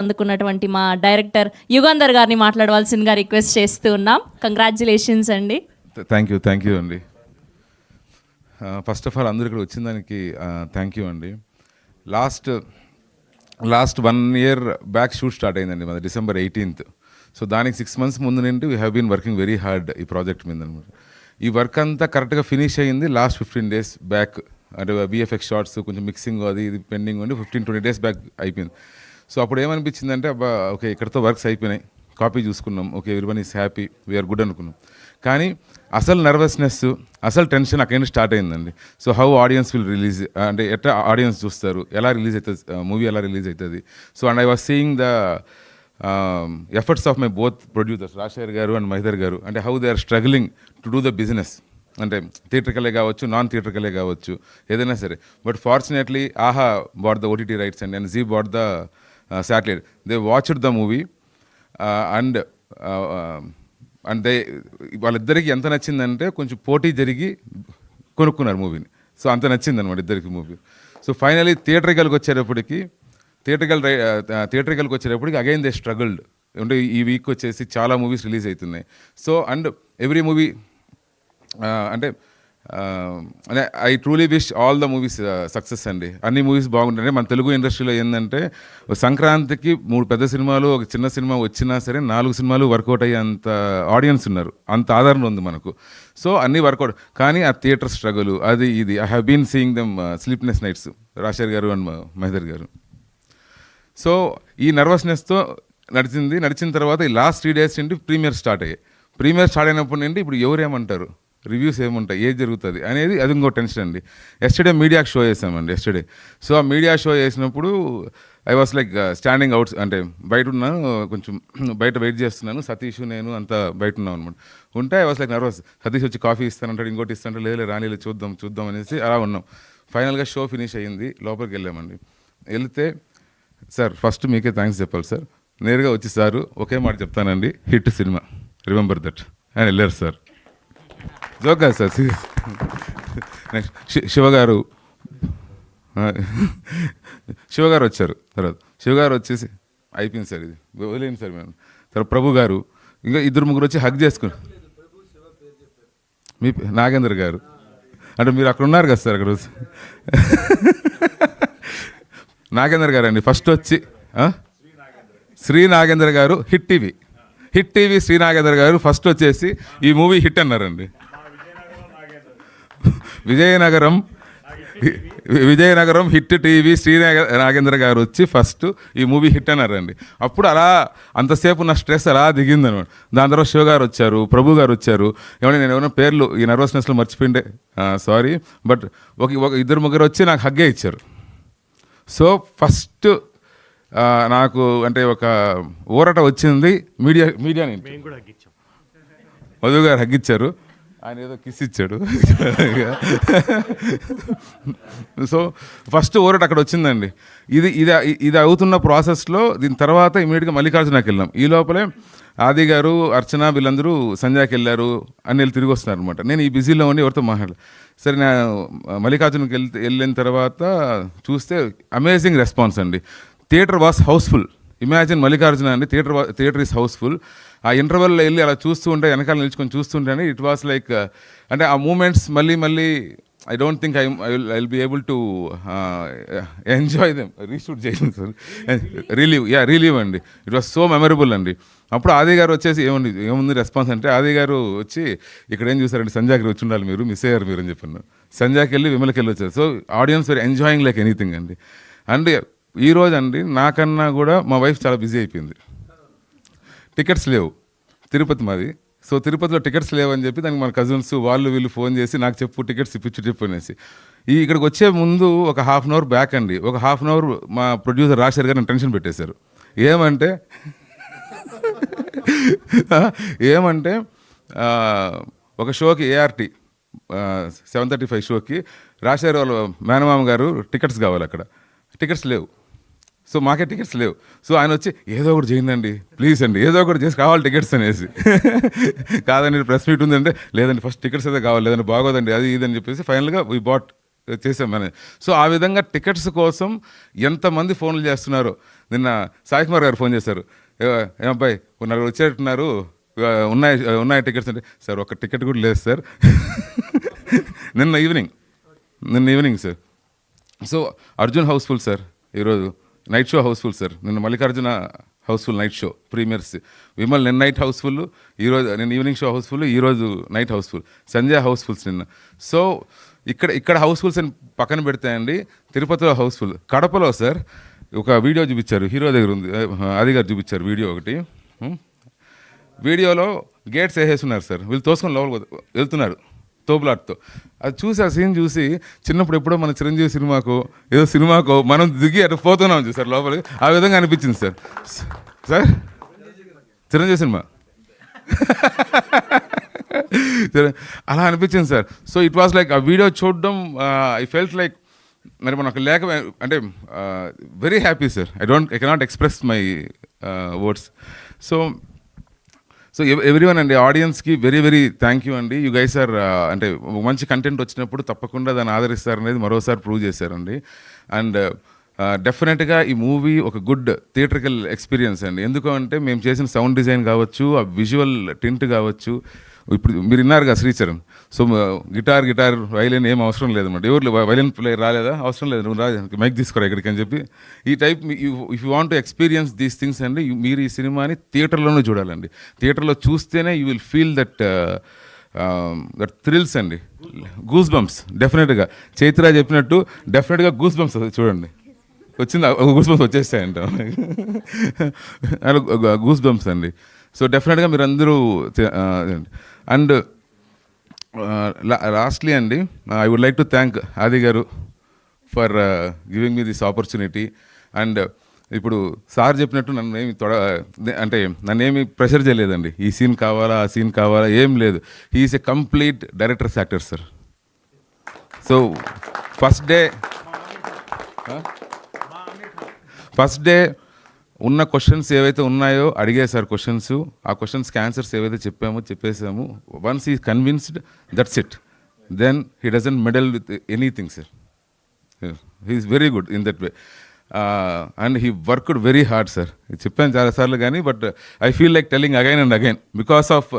అందుకున్నటువంటి మా డైరెక్టర్ యుగంధర్ గారిని మాట్లాడవలసిందిగా రిక్వెస్ట్ చేస్తూ ఉన్నాం. కంగ్రాచ్యులేషన్స్ అండి. థ్యాంక్ యూ అండి. ఫస్ట్ ఆఫ్ ఆల్ అందరూ ఇక్కడ వచ్చిన దానికి థ్యాంక్ యూ అండి. Last 1 year back shoot start అయిందండి మన December 18th. సో దానికి 6 months ముందు నుండి we have been working very hard ఈ ప్రాజెక్ట్ మీద అనమాట. ఈ వర్క్ అంతా కరెక్ట్గా ఫినిష్ అయ్యింది లాస్ట్ 15 days బ్యాక్. అంటే VFX షార్ట్స్ కొంచెం మిక్సింగ్ అది ఇది పెండింగ్ ఉండి 15-20 days బ్యాక్ అయిపోయింది. సో అప్పుడు ఏమనిపించింది అంటే అబ్బా ఓకే ఇక్కడతో వర్క్స్ అయిపోయినాయి, కాపీ చూసుకున్నాం, okay everyone is happy, we are good అనుకున్నాం. కానీ అసలు నర్వస్నెస్, అసలు టెన్షన్ అక్కడ స్టార్ట్ అయిందండి. So how audience will release, అంటే ఎట్లా ఆడియన్స్ చూస్తారు, ఎలా రిలీజ్ అవుతుంది మూవీ, ఎలా రిలీజ్ అవుతుంది. So and I was seeing the efforts of my both producers Rajasekhar garu and Mahidhar garu, అంటే how they are struggling to do the business, అంటే థియేటర్కలే కావచ్చు, నాన్ థియేటర్కలే కావచ్చు, ఏదైనా సరే. But fortunately Aha bought the OTT rights and Zee bought the satellite. They watched the movie and they వాళ్ళిద్దరికి ఎంత నచ్చిందంటే కొంచెం పోటీ జరిగి కొనుక్కున్నారు మూవీని. సో అంత నచ్చింది అనమాట ఇద్దరికి మూవీ. సో ఫైనలీ థియేటర్కల్కి వచ్చేటప్పటికి అగైన్ దే స్ట్రగుల్డ్. అంటే ఈ వీక్ వచ్చేసి చాలా మూవీస్ రిలీజ్ అవుతున్నాయి. సో అండ్ ఎవ్రీ మూవీ అంటే I truly wish all the movies success అండి. అన్ని మూవీస్ బాగుంటాయి. మన తెలుగు ఇండస్ట్రీలో ఏంటంటే సంక్రాంతికి 3 పెద్ద సినిమాలు, ఒక చిన్న సినిమా వచ్చినా సరే 4 సినిమాలు వర్కౌట్ అయ్యేంత ఆడియన్స్ ఉన్నారు, అంత ఆదరణ ఉంది మనకు. సో అన్నీ వర్కౌట్. కానీ ఆ థియేటర్ స్ట్రగుల్ అది ఇది I have been seeing them sleepless nights, Rajasekhar garu and Mahidhar గారు. సో ఈ నర్వస్నెస్తో నడిచిన తర్వాత ఈ లాస్ట్ 3 days నుండి ప్రీమియర్ స్టార్ట్ అయినప్పటి నుండి ఇప్పుడు ఎవరేమంటారు, రివ్యూస్ ఏముంటాయి, ఏది జరుగుతుంది అనేది అది ఇంకో టెన్షన్ అండి. ఎస్టర్డే మీడియాకి షో చేసామండి ఎస్టర్డే. సో ఆ మీడియా షో చేసినప్పుడు I was like standing outs, అంటే బయట ఉన్నాను, కొంచెం బయట వెయిట్ చేస్తున్నాను, సతీష్ నేను అంతా బయట ఉన్నాం అనమాట. ఉంటే I was like nervous. Satish వచ్చి కాఫీ ఇస్తానంటాడు, ఇంకోటి ఇస్తానంటే లేదు రానిలే చూద్దాం అనేసి అలా ఉన్నాం. ఫైనల్గా షో ఫినిష్ అయ్యింది, లోపలికి వెళ్ళామండి. వెళ్తే సార్ ఫస్ట్ మీకే థ్యాంక్స్ చెప్పాలి సార్. నేరుగా వచ్చి సారు ఒకే మాట చెప్తానండి, హిట్ సినిమా, రిమెంబర్ దట్ అని వెళ్ళారు సార్. జోక్ కాదు సార్. నెక్స్ట్ శివగారు వచ్చారు. తర్వాత శివగారు వచ్చేసి అయిపోయింది సార్, ఇది వదిలేండి సార్ మేము. తర్వాత ప్రభు గారు, ఇంకా 2-3 వచ్చి హగ్ చేసుకుని, మీ నాగేంద్ర గారు, అంటే మీరు అక్కడ ఉన్నారు కదా సార్ అక్కడ. నాగేంద్ర గారు అండి ఫస్ట్ వచ్చి, శ్రీ నాగేంద్ర గారు, హిట్ టీవీ శ్రీ నాగేంద్ర గారు ఫస్ట్ వచ్చేసి ఈ మూవీ హిట్ అన్నారండి. విజయనగరం హిట్ టీవీ శ్రీ నాగేంద్ర గారు వచ్చి ఫస్ట్ ఈ మూవీ హిట్ అన్నారండి. అప్పుడు అలా అంతసేపు నా స్ట్రెస్ అలా దిగిందనమాట. దాని తర్వాత శివ గారు వచ్చారు, ప్రభు గారు వచ్చారు. ఏమంటే నేను ఏమైనా పేర్లు ఈ నర్వస్నెస్లో మర్చిపోయిండే, సారీ. బట్ ఒక 2-3 వచ్చి నాకు హగ్గే ఇచ్చారు. సో ఫస్ట్ నాకు అంటే ఒక ఊరట వచ్చింది మీడియా నుంచి. మధు గారు హగ్గిచ్చారు, ఆయన ఏదో కిస్ ఇచ్చాడు. సో ఫస్ట్ ఊరట అక్కడ వచ్చిందండి. ఇది అవుతున్న ప్రాసెస్లో దీని తర్వాత ఇమీడియట్గా మల్లికార్జునకి వెళ్ళాం. ఈ లోపలే ఆది గారు, అర్చన వీళ్ళందరూ సంజయ్కి వెళ్ళారు అని వెళ్ళి తిరిగి వస్తున్నారు అనమాట. నేను ఈ బిజీలో ఉండి ఎవరితో మాట్లాడలేదు. సరే నేను మల్లికార్జునకి వెళ్ళిన తర్వాత చూస్తే అమేజింగ్ రెస్పాన్స్ అండి. Theatre was house full. Imagine Mallikarjuna అండి, థియేటర్ ఈస్ హౌస్ఫుల్. ఆ ఇంటర్వెల్లో వెళ్ళి అలా చూస్తూ ఉంటే, వెనకాల నిల్చుకొని చూస్తుంటే ఇట్ వాస్ లైక్, అంటే ఆ మూమెంట్స్ మళ్ళీ I don't think I will be able to enjoy them. Reshoot చేయండి సార్, రిలీవ్ అండి. ఇట్ వాస్ సో మెమరబుల్ అండి. అప్పుడు ఆది గారు వచ్చేసి ఏముంది రెస్పాన్స్ అంటే, ఆది గారు వచ్చి ఇక్కడ ఏం చూసారంటే, సంజయ్కి వచ్చి ఉండాలి, మీరు మిస్ అయ్యారు మీరు అని చెప్పాను. సంజయ్కి వెళ్ళి విమలకి వెళ్ళి వచ్చారు. So audience very enjoying like anything అండి. అండ్ ఈరోజు అండి నాకన్నా కూడా మా వైఫ్ చాలా బిజీ అయిపోయింది. టికెట్స్ లేవు, తిరుపతి మాది. సో తిరుపతిలో టికెట్స్ లేవని చెప్పి దానికి మన కజిన్స్ వీళ్ళు ఫోన్ చేసి నాకు టికెట్స్ చెప్పు అనేసి. ఇక్కడికి వచ్చే ముందు ఒక 1/2 hour బ్యాక్ అండి, ఒక 1/2 hour మా ప్రొడ్యూసర్ రాజశేఖర్ గారిని టెన్షన్ పెట్టేశారు. ఏమంటే ఒక షోకి ART 7:35 షోకి రాజశేఖర్ వాళ్ళ మేనమామ గారు టికెట్స్ కావాలి, అక్కడ టికెట్స్ లేవు. సో మాకే టికెట్స్ లేవు. సో ఆయన వచ్చి ఏదో ఒకటి చేయండి ప్లీజ్ అండి, ఏదో ఒకటి చేసి కావాలి టికెట్స్ అనేసి. కాదండి ప్రెస్ మీట్ ఉందంటే, లేదండి ఫస్ట్ టికెట్స్ అయితే కావాలి, లేదండి బాగోదండి అది ఇదని చెప్పేసి ఫైనల్గా వీ బాట్ చేసాం అని. సో ఆ విధంగా టికెట్స్ కోసం ఎంతమంది ఫోన్లు చేస్తున్నారో. నిన్న సాయి కుమార్ గారు ఫోన్ చేశారు, ఏమబ్బాయి నలుగురు వచ్చేట్టున్నారు, ఉన్నాయి టికెట్స్ అంటే, సార్ ఒక టికెట్ కూడా లేదు సార్. నిన్న evening sir. So Arjun house full sir, ఈరోజు నైట్ షో హౌస్ఫుల్ సార్. నిన్న Mallikarjuna house full night show premieres, Vimal నిన్న నైట్ హౌస్ఫుల్, ఈరోజు నిన్న ఈవినింగ్ షో హౌస్ఫుల్, ఈరోజు నైట్ హౌస్ఫుల్, సంజయ్ హౌస్ఫుల్స్ నిన్న. సో ఇక్కడ హౌస్ఫుల్స్ అని పక్కన పెడితే అండి, తిరుపతిలో హౌస్ఫుల్. కడపలో సార్ ఒక వీడియో చూపించారు, హీరో దగ్గర ఉంది, ఆది గారు చూపించారు వీడియో ఒకటి. వీడియోలో గేట్స్ వేసేస్తున్నారు సార్, వీళ్ళు తోసుకొని లోపలికి వెళ్తున్నారు తోపులాట్తో. అది చూసి, ఆ సీన్ చూసి చిన్నప్పుడు ఎప్పుడో మన చిరంజీవి సినిమాకో మనం దిగి అటు పోతున్నాం చూసారు లోపలికి, ఆ విధంగా అనిపించింది సార్. సార్ చిరంజీవి సినిమా అలా అనిపించింది sir. So it was like ఆ వీడియో చూడడం, ఐ ఫెల్ట్ లైక్ మరి మనకు లేక అంటే very happy sir. I cannot express my words. So everyone అండి, ఆడియన్స్కి వెరీ వెరీ థ్యాంక్ యూ అండి. యూ గైస్ ఆర్ అంటే మంచి కంటెంట్ వచ్చినప్పుడు తప్పకుండా దాన్ని ఆదరిస్తారనేది మరోసారి ప్రూవ్ చేశారండి. అండ్ డెఫినెట్గా ఈ మూవీ ఒక గుడ్ థియేట్రికల్ ఎక్స్పీరియన్స్ అండి. ఎందుకు అంటే మేము చేసిన సౌండ్ డిజైన్ కావచ్చు, ఆ విజువల్ టింట్ కావచ్చు. ఇప్పుడు మీరు విన్నారుగా శ్రీచరణ్, సో గిటార్ వైలిన్ ఏం అవసరం లేదన్నమాట. ఎవరు వైలిన్ ప్లేయర్ రాలేదా, అవసరం లేదు, నువ్వు రా మైక్ తీసుకురా ఇక్కడికి అని చెప్పి. ఈ type if you want to experience these things అండి, మీరు ఈ సినిమాని థియేటర్లోనే చూడాలండి. థియేటర్లో చూస్తేనే you will feel that thrills అండి, గూస్ బంప్స్. డెఫినెట్గా చైత్ర చెప్పినట్టు డెఫినెట్గా గూస్ బంప్స్ చూడండి, వచ్చింది గూస్ బంప్స్ వచ్చేస్తాయంట, గూస్ బంప్స్ అండి. సో డెఫినెట్గా మీరు అందరూ. అండ్ లాస్ట్లీ అండి, I would like to thank Aadi garu for giving me this opportunity. And ఇప్పుడు సార్ చెప్పినట్టు నన్నేమి ప్రెషర్ చేయలేదండి, ఈ సీన్ కావాలా ఆ సీన్ కావాలా, ఏం లేదు. He is a complete directors actor sir. So first day ఉన్న క్వశ్చన్స్ ఏవైతే ఉన్నాయో అడిగారు సార్ క్వశ్చన్స్, ఆ క్వశ్చన్స్కి ఆన్సర్స్ ఏవైతే చెప్పేసాము. Once he convinced, that's it. Then he doesn't meddle with anything sir. He is very good in that way. And he worked very hard sir. చెప్పాను చాలాసార్లు కానీ, but I feel like telling again and again because of,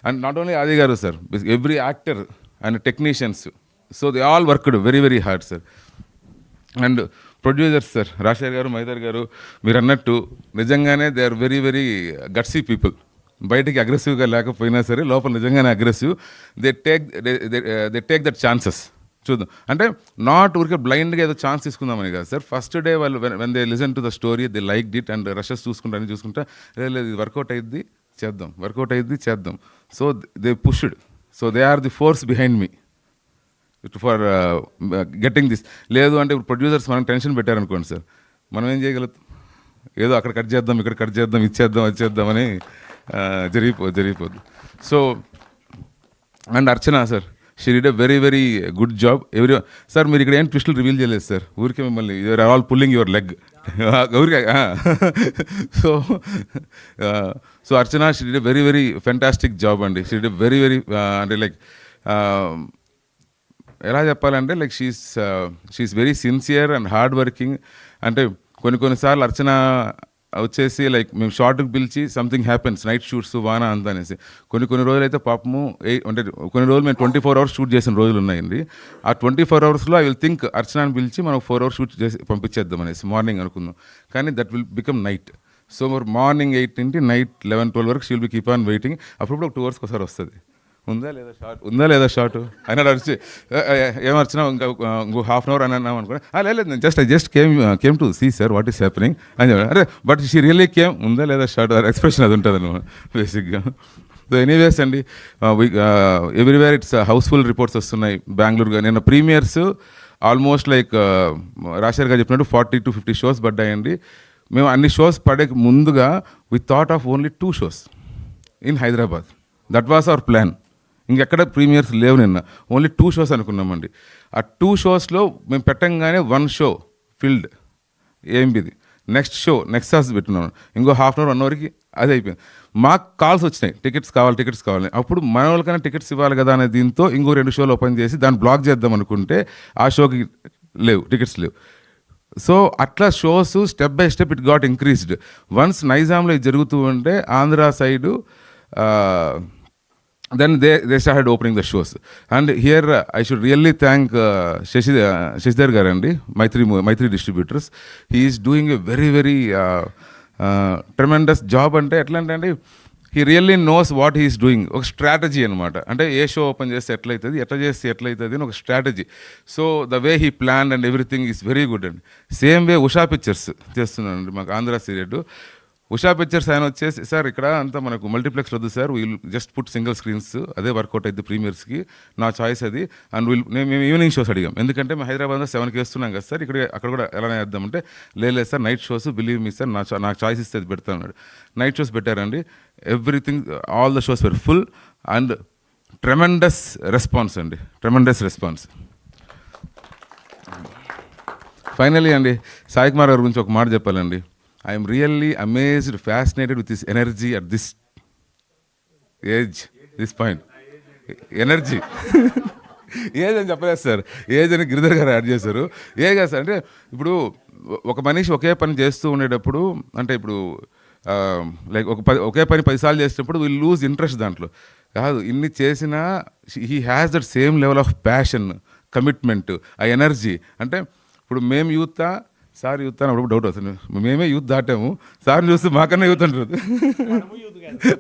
and not only Aadi గారు sir, every actor and technicians. So they all worked very very hard sir. And producers sir, Rajasekhar garu, Mahidhar garu, మీరు అన్నట్టు నిజంగానే they are very very gutsy people. బయటికి అగ్రెసివ్గా లేకపోయినా సరే లోపల నిజంగానే aggressive. They take that chances. చూద్దాం అంటే నాట్ ఊరికే బ్లైండ్గా ఏదో ఛాన్స్ తీసుకుందామని కాదు సార్. ఫస్ట్ డే వాళ్ళు when they listen to the story, they like it, and rushes చూసుకుంటా లేదు ఇది వర్కౌట్ అయ్యిద్ది చేద్దాం. So they pushed. So they are the force behind me for getting this. లేదు అంటే ఇప్పుడు ప్రొడ్యూసర్స్ మనం టెన్షన్ పెట్టారనుకోండి సార్, మనం ఏం చేయగలుగుతాం? ఏదో అక్కడ కట్ చేద్దాం, ఇక్కడ కట్ చేద్దాం, ఇచ్చేద్దామని జరిగిపోద్ది. So and Archana sir, she did a very very good job. Sir మీరు ఇక్కడ ఏం ట్విస్టులు రివీల్ చేయలేదు సార్, ఊరికే మిమ్మల్ని you're all pulling your leg ఊరికే. So Archana, she did a very very fantastic job అండి. She did a very very అంటే లైక్ ఎలా చెప్పాలంటే like she's very sincere and hard working. అంటే కొన్నిసార్లు అర్చన వచ్చేసి లైక్ మేము షార్ట్కి పిలిచి సంథింగ్ హ్యాపెన్స్, నైట్ షూట్స్ వాన అంతా అనేసి కొన్ని రోజులు అయితే పాపము అంటే కొన్ని రోజులు మేము 24 hours షూట్ చేసిన రోజులు ఉన్నాయండి. ఆ 24 hours ఐ విల్ థింక్ అర్చనాని పిలిచి మనం 4 hours షూట్ చేసి పంపించేద్దాం అనేసి మార్నింగ్ అనుకుందాం. కానీ that will become night. So morning 8 నుండి నైట్ 11-12 వరకు she will be keep on waiting. అప్పుడు 2 hours ఒకసారి వస్తుంది, ఉందా లేదా షార్ట్ అయినా వచ్చి ఏమర్చినా ఇంకో హాఫ్ అన్ అవర్ అని అన్నాం అనుకో, లేదు I just came to see sir what is happening అని చెప్పాను. అరే బట్ షీ రియల్లీ కేమ్, ఉందా లేదా షార్ట్ ఎక్స్ప్రెషన్ అది ఉంటుంది అనమాట బేసిక్గా. సో ఎనీవేస్ అండి, ఎవ్రీవేర్ ఇట్స్ హౌస్ఫుల్ రిపోర్ట్స్ వస్తున్నాయి. బెంగళూరుగా నిన్న ప్రీమియర్స్ ఆల్మోస్ట్ లైక్ రాజశేఖర్ గారు చెప్పినట్టు 40 to 50 shows పడ్డాయండి. మేము అన్ని షోస్ పడే ముందుగా we thought of only 2 shows in Hyderabad. That was our plan. ఇంకెక్కడ ప్రీమియర్స్ లేవు, నిన్న ఓన్లీ 2 shows అనుకున్నామండి. ఆ 2 shows మేము పెట్టంగానే 1 show ఫిల్డ్ ఏఎంబిది, నెక్స్ట్ షో నెక్సాస్ పెట్టున్నాను, ఇంకో హాఫ్ అన్ అవర్ 1 hourకి అది అయిపోయింది. మాకు కాల్స్ వచ్చినాయి, టికెట్స్ కావాలి. అప్పుడు మన వాళ్ళకైనా టికెట్స్ ఇవ్వాలి కదా అనే దీంతో ఇంకో 2 shows ఓపెన్ చేసి దాన్ని బ్లాక్ చేద్దాం అనుకుంటే ఆ షోకి టికెట్స్ లేవు. సో అట్లా shows step by step it got increased. Once నైజాంలో ఇది జరుగుతూ ఉంటే Andhra side then they started opening the shows. And here I should really thank Shashidhar Garandi, Maitri Distributors. He is doing a very tremendous job. Ante etla ante he really knows what he is doing. ఒక strategy అనమాట. అంటే ఏ show open చేస్తే ఎట్లయితుంది, ఎట్లా చేస్తే ఎట్లయితుంది అని ఒక strategy. So the way he plan and everything is very good అండి. Same way Usha pictures చేస్తున్నానండి మాకు ఆంధ్ర సీరియడ్. ఉషా పిక్చర్స్ ఆయన వచ్చేసి సార్ ఇక్కడ అంతా మనకు మల్టీప్లెక్స్ వద్దు sir, wheel just put single screens, అదే వర్కౌట్ అయింది ప్రీమియర్స్కి, నా చాయిస్ అది. అండ్ మేము ఈవినింగ్ షోస్ అడిగాం, ఎందుకంటే మేము హైదరాబాద్లో 7కి వేస్తున్నాం కదా సార్, అక్కడ కూడా ఎలా వేద్దామంటే లేదు sir night shows, believe me sir నాకు చాయిస్ ఇస్తే అది పెడతాను అన్నాడు. నైట్ షోస్ పెట్టారండి. Everything all the shows where full and tremendous response అండి, ట్రెమెండస్ రెస్పాన్స్. ఫైనలీ అండి సాయి కుమార్ గారి గురించి ఒక మాట చెప్పాలండి. I'm really amazed, fascinated with this energy at this age, this point. Energy age అని చెప్పలేదు సార్, ఏజ్ అని గిరిధర్ గారు యాడ్ చేశారు. ఏ కాదు సార్, అంటే ఇప్పుడు ఒక మనిషి ఒకే పని చేస్తూ ఉండేటప్పుడు, అంటే ఇప్పుడు లైక్ ఒకే పని 10 సార్లు చేసేటప్పుడు విల్ లూజ్ ఇంట్రెస్ట్ దాంట్లో. కాదు, ఇన్ని చేసినా he has that same level of passion, commitment, ఆ ఎనర్జీ. అంటే ఇప్పుడు మేము యూత్, సార్ యూత్ అని అప్పుడు డౌట్ వస్తుంది. మేమే యూత్ దాటాము, సార్ని చూస్తే మాకన్నా యూత్ అంటారు.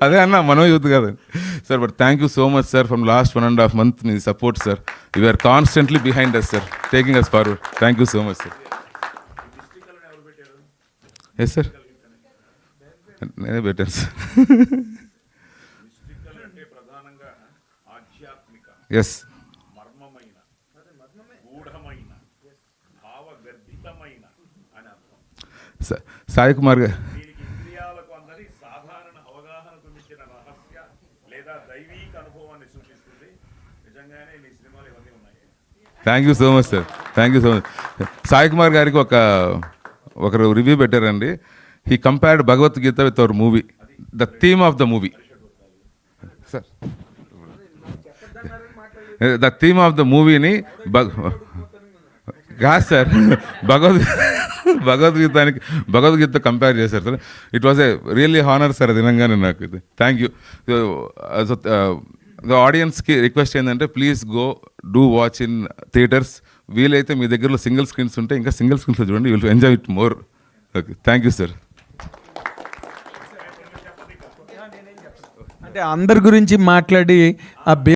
అదే అన్న, మనం యూత్ కాదండి sir. But thank you so much sir. From last 1.5 months మీ support sir. You are constantly behind us sir, taking us forward. Thank you so much sir. Yes sir, నేనే పెట్టాను సార్. ఎస్ సాయి కుమార్ గారు thank you so much sir, thank you so much. Sai Kumar గారికి ఒకరు review పెట్టారండి. He compared Bhagavad Gita with our movie, the theme of the movie. Sir the theme of the మూవీని కాదు sir, Bhagavad Gita compare చేశారు sir. It was a really honour sir అది వినంగానే నాకు. ఇది థ్యాంక్ యూ. ద ఆడియన్స్కి రిక్వెస్ట్ ఏంటంటే please go do watch in theatres. వీలైతే మీ దగ్గరలో సింగిల్ స్క్రీన్స్ ఉంటే ఇంకా సింగిల్ స్క్రీన్స్లో చూడండి, will enjoy it more. Okay, thank you sir. అంటే అందరి గురించి మాట్లాడి ఆ